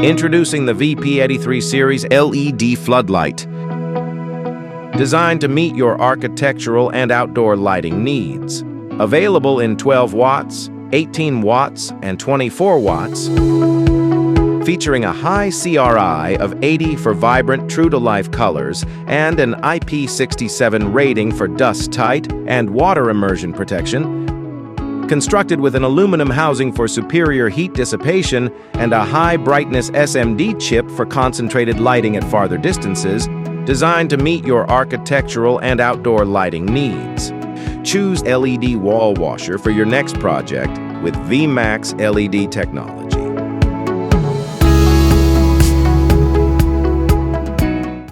Introducing the P83 series LED floodlight. Designed to meet your architectural and outdoor lighting needs. Available in 12 watts, 18 watts, and 24 watts. Featuring a high CRI of 80 for vibrant, true-to-life colors and an IP67 rating for dust-tight and water immersion protection. Constructed with an aluminum housing for superior heat dissipation and a high-brightness SMD chip for concentrated lighting at farther distances, designed to meet your architectural and outdoor lighting needs. Choose LED wall washer for your next project with Vmax LED technology.